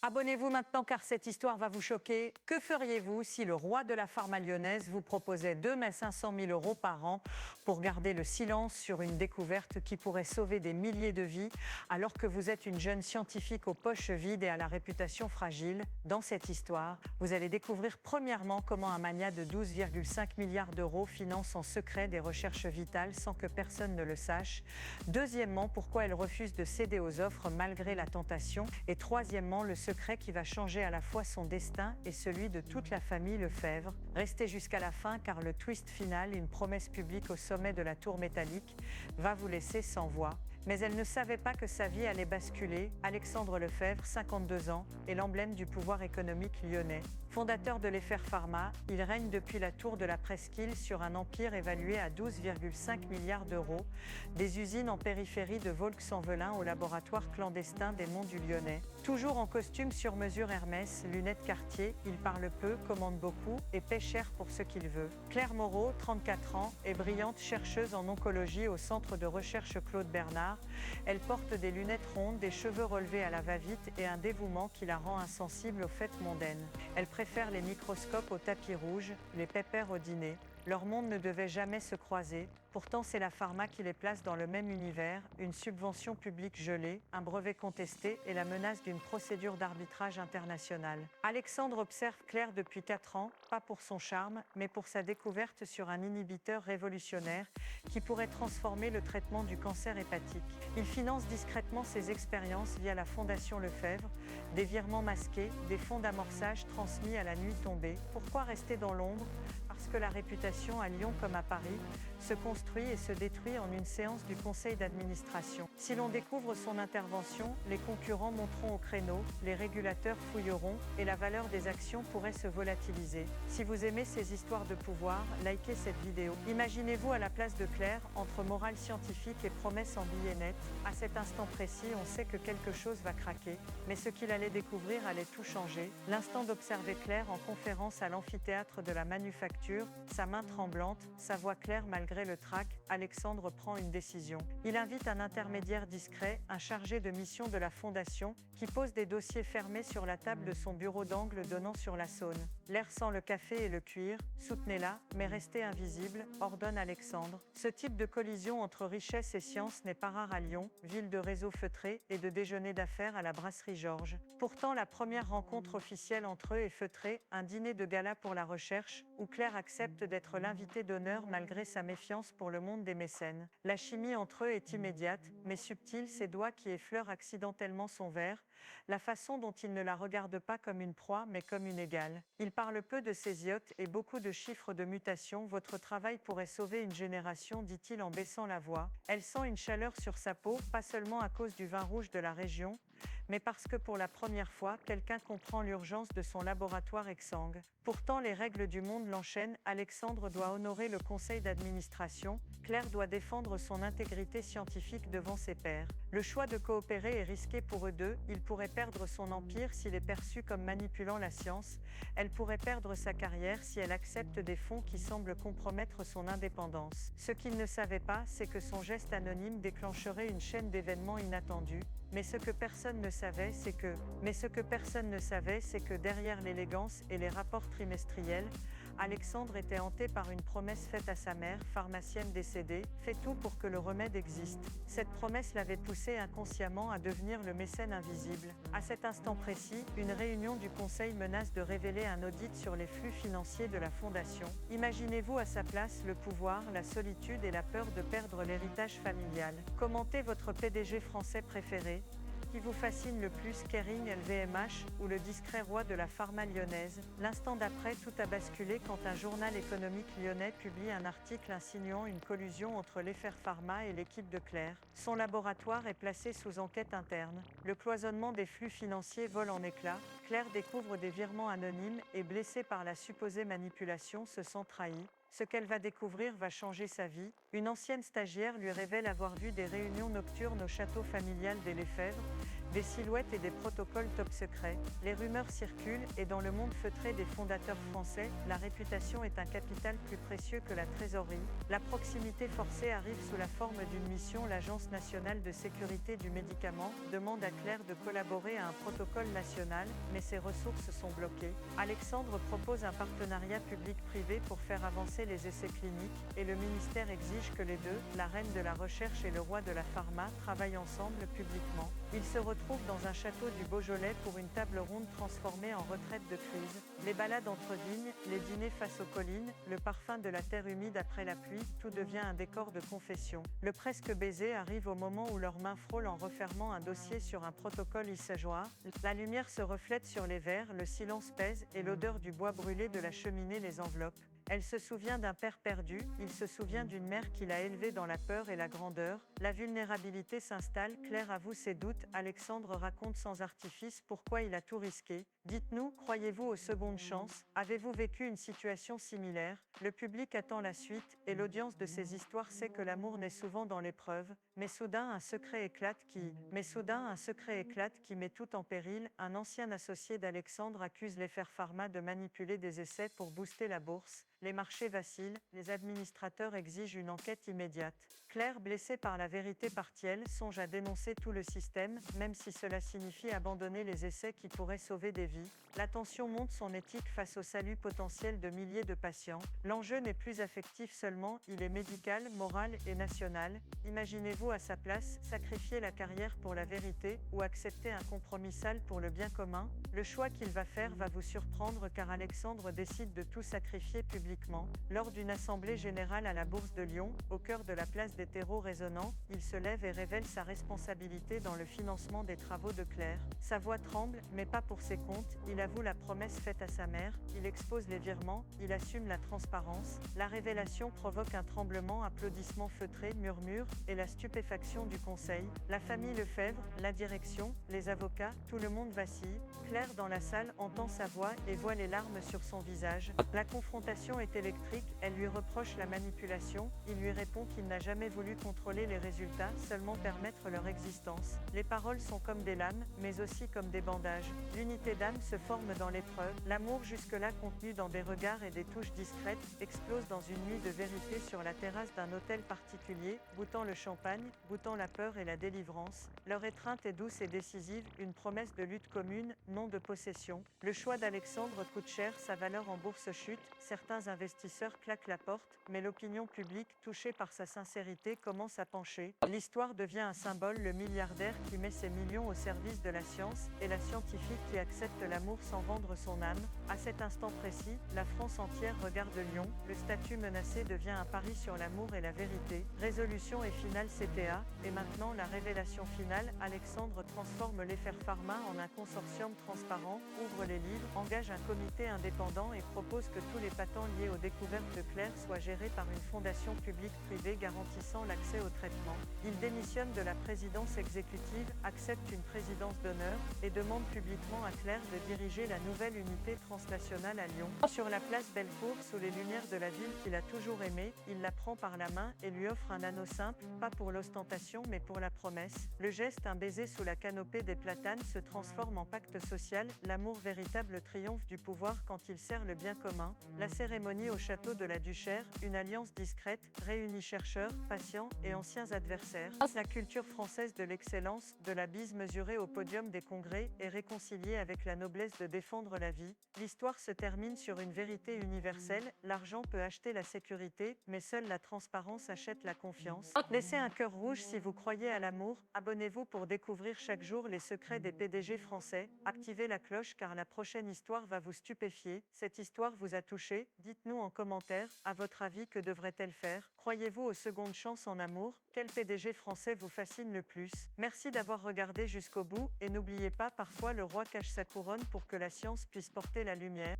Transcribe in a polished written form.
Abonnez-vous maintenant car cette histoire va vous choquer. Que feriez-vous si le roi de la pharma lyonnaise vous proposait 2 500 000 euros par an pour garder le silence sur une découverte qui pourrait sauver des milliers de vies alors que vous êtes une jeune scientifique aux poches vides et à la réputation fragile? Dans cette histoire, vous allez découvrir premièrement comment un magnat de 12,5 milliards d'euros finance en secret des recherches vitales sans que personne ne le sache. Deuxièmement, pourquoi elle refuse de céder aux offres malgré la tentation. Et troisièmement, le secret qui va changer à la fois son destin et celui de toute la famille Lefebvre. Restez jusqu'à la fin car le twist final, une promesse publique au sommet de la tour métallique, va vous laisser sans voix. Mais elle ne savait pas que sa vie allait basculer. Alexandre Lefebvre, 52 ans, est l'emblème du pouvoir économique lyonnais. Fondateur de l'Effer Pharma, il règne depuis la tour de la Presqu'île sur un empire évalué à 12,5 milliards d'euros, des usines en périphérie de Volx-en-Velin au laboratoire clandestin des Monts du Lyonnais. Toujours en costume sur mesure Hermès, lunettes Cartier, il parle peu, commande beaucoup et paie cher pour ce qu'il veut. Claire Moreau, 34 ans, est brillante chercheuse en oncologie au centre de recherche Claude Bernard. Elle porte des lunettes rondes, des cheveux relevés à la va-vite et un dévouement qui la rend insensible aux fêtes mondaines. Elle préfère les microscopes au tapis rouge, les pépères au dîner. Leur monde ne devait jamais se croiser. Pourtant, c'est la pharma qui les place dans le même univers, une subvention publique gelée, un brevet contesté et la menace d'une procédure d'arbitrage international. Alexandre observe Claire depuis 4 ans, pas pour son charme, mais pour sa découverte sur un inhibiteur révolutionnaire qui pourrait transformer le traitement du cancer hépatique. Il finance discrètement ses expériences via la Fondation Lefebvre, des virements masqués, des fonds d'amorçage transmis à la nuit tombée. Pourquoi rester dans l'ombre ? Parce que la réputation à Lyon comme à Paris se construit et se détruit en une séance du conseil d'administration. Si l'on découvre son intervention, les concurrents monteront au créneau, les régulateurs fouilleront et la valeur des actions pourrait se volatiliser. Si vous aimez ces histoires de pouvoir, likez cette vidéo. Imaginez-vous à la place de Claire, entre morale scientifique et promesse en billets nets. À cet instant précis, on sait que quelque chose va craquer, mais ce qu'il allait découvrir allait tout changer. L'instant d'observer Claire en conférence à l'amphithéâtre de la Manufacture, sa main tremblante, sa voix claire malgré le trac, Alexandre prend une décision. Il invite un intermédiaire discret, un chargé de mission de la Fondation, qui pose des dossiers fermés sur la table de son bureau d'angle donnant sur la Saône. L'air sent le café et le cuir, soutenez-la, mais restez invisible, ordonne Alexandre. Ce type de collision entre richesse et science n'est pas rare à Lyon, ville de réseaux feutrés et de déjeuners d'affaires à la brasserie Georges. Pourtant, la première rencontre officielle entre eux est feutrée, un dîner de gala pour la recherche, où Claire accepte d'être l'invitée d'honneur malgré sa méfiance pour le monde des mécènes. La chimie entre eux est immédiate, mais subtile, ses doigts qui effleurent accidentellement son verre, la façon dont il ne la regarde pas comme une proie, mais comme une égale. Il parle peu de ses yachts et beaucoup de chiffres de mutation. Votre travail pourrait sauver une génération, dit-il en baissant la voix. Elle sent une chaleur sur sa peau, pas seulement à cause du vin rouge de la région, mais parce que pour la première fois, quelqu'un comprend l'urgence de son laboratoire exsangue. Pourtant, les règles du monde l'enchaînent. Alexandre doit honorer le conseil d'administration. Claire doit défendre son intégrité scientifique devant ses pairs. Le choix de coopérer est risqué pour eux deux. Il pourrait perdre son empire s'il est perçu comme manipulant la science. Elle pourrait perdre sa carrière si elle accepte des fonds qui semblent compromettre son indépendance. Ce qu'il ne savait pas, c'est que son geste anonyme déclencherait une chaîne d'événements inattendus. Mais ce que personne ne savait, c'est que derrière l'élégance et les rapports trimestriels, Alexandre était hanté par une promesse faite à sa mère, pharmacienne décédée, fais tout pour que le remède existe. Cette promesse l'avait poussé inconsciemment à devenir le mécène invisible. À cet instant précis, une réunion du conseil menace de révéler un audit sur les flux financiers de la fondation. Imaginez-vous à sa place le pouvoir, la solitude et la peur de perdre l'héritage familial. Commentez votre PDG français préféré. Qui vous fascine le plus, Kering, LVMH ou le discret roi de la pharma lyonnaise? L'instant d'après, tout a basculé quand un journal économique lyonnais publie un article insinuant une collusion entre l'Effer Pharma et l'équipe de Claire. Son laboratoire est placé sous enquête interne. Le cloisonnement des flux financiers vole en éclats. Claire découvre des virements anonymes et, blessée par la supposée manipulation, se sent trahie. Ce qu'elle va découvrir va changer sa vie. Une ancienne stagiaire lui révèle avoir vu des réunions nocturnes au château familial des Lefebvre, Des silhouettes et des protocoles top secrets, les rumeurs circulent et dans le monde feutré des fondateurs français, la réputation est un capital plus précieux que la trésorerie. La proximité forcée arrive sous la forme d'une mission. L'Agence nationale de sécurité du médicament demande à Claire de collaborer à un protocole national, mais ses ressources sont bloquées. Alexandre propose un partenariat public-privé pour faire avancer les essais cliniques et le ministère exige que les deux, la reine de la recherche et le roi de la pharma, travaillent ensemble publiquement. Ils se retrouvent dans un château du Beaujolais pour une table ronde transformée en retraite de crise. Les balades entre vignes, les dîners face aux collines, le parfum de la terre humide après la pluie, tout devient un décor de confession. Le presque baiser arrive au moment où leurs mains frôlent en refermant un dossier sur un protocole isageois. La lumière se reflète sur les verres, le silence pèse et l'odeur du bois brûlé de la cheminée les enveloppe. Elle se souvient d'un père perdu, il se souvient d'une mère qui l'a élevé dans la peur et la grandeur. La vulnérabilité s'installe, Claire avoue ses doutes, Alexandre raconte sans artifice pourquoi il a tout risqué. Dites-nous, croyez-vous aux secondes chances? Avez-vous vécu une situation similaire? Le public attend la suite et l'audience de ces histoires sait que l'amour naît souvent dans l'épreuve. Mais soudain un secret éclate qui met tout en péril. Un ancien associé d'Alexandre accuse les Fair Pharma de manipuler des essais pour booster la bourse. Les marchés vacillent, les administrateurs exigent une enquête immédiate. Claire, blessée par la vérité partielle, songe à dénoncer tout le système, même si cela signifie abandonner les essais qui pourraient sauver des vies. La tension monte, son éthique face au salut potentiel de milliers de patients. L'enjeu n'est plus affectif seulement, il est médical, moral et national. Imaginez-vous à sa place, sacrifier la carrière pour la vérité ou accepter un compromis sale pour le bien commun. Le choix qu'il va faire va vous surprendre car Alexandre décide de tout sacrifier publiquement. Lors d'une assemblée générale à la Bourse de Lyon, au cœur de la place des terreaux résonnants, il se lève et révèle sa responsabilité dans le financement des travaux de Claire. Sa voix tremble, mais pas pour ses comptes. Il avoue la promesse faite à sa mère, il expose les virements, il assume la transparence. La révélation provoque un tremblement, applaudissements feutrés, murmures et la stupéfaction du conseil. La famille Lefebvre, la direction, les avocats, tout le monde vacille. Claire, dans la salle, entend sa voix et voit les larmes sur son visage. La confrontation est électrique, elle lui reproche la manipulation, il lui répond qu'il n'a jamais voulu contrôler les résultats, seulement permettre leur existence. Les paroles sont comme des lames, mais aussi comme des bandages. L'unité d'âme se forme dans l'épreuve, l'amour jusque-là contenu dans des regards et des touches discrètes, explose dans une nuit de vérité sur la terrasse d'un hôtel particulier, goûtant le champagne, goûtant la peur et la délivrance. Leur étreinte est douce et décisive, une promesse de lutte commune, non de possession. Le choix d'Alexandre coûte cher, sa valeur en bourse chute, certains investisseurs claquent la porte, mais l'opinion publique, touchée par sa sincérité, commence à pencher. L'histoire devient un symbole, le milliardaire qui met ses millions au service de la science et la scientifique qui accepte l'amour sans vendre son âme. À cet instant précis, la France entière regarde Lyon, le statut menacé devient un pari sur l'amour et la vérité. Résolution et finale CTA, et maintenant la révélation finale, Alexandre transforme les Fair Pharma en un consortium transparent, ouvre les livres, engage un comité indépendant et propose que tous les patents liés aux découvertes de Claire soient gérés par une fondation publique-privée garantissant l'accès au traitement. Il démissionne de la présidence exécutive, accepte une présidence d'honneur et demande publiquement à Claire de diriger la nouvelle unité transnationale à Lyon. Sur la place Bellecour, sous les lumières de la ville qu'il a toujours aimée, il la prend par la main et lui offre un anneau simple, pas pour l'ostentation mais pour la promesse. Le geste, un baiser sous la canopée des platanes, se transforme en pacte social, l'amour véritable triomphe du pouvoir quand il sert le bien commun. La cérémonie au château de la Duchère, une alliance discrète, réunit chercheurs, patients et anciens adversaires. La culture française de l'excellence, de la bise mesurée au podium des congrès, est réconciliée avec la noblesse de défendre la vie. L'histoire se termine sur une vérité universelle, l'argent peut acheter la sécurité, mais seule la transparence achète la confiance. Laissez un cœur rouge si vous croyez à l'amour, abonnez-vous pour découvrir chaque jour les secrets des PDG français, activez la cloche car la prochaine histoire va vous stupéfier. Cette histoire vous a touché? Dites-nous en commentaire, à votre avis, que devrait-elle faire? Croyez-vous aux secondes chances en amour? Quel PDG français vous fascine le plus? Merci d'avoir regardé jusqu'au bout et n'oubliez pas, parfois le roi cache sa couronne pour que la science puisse porter la lumière.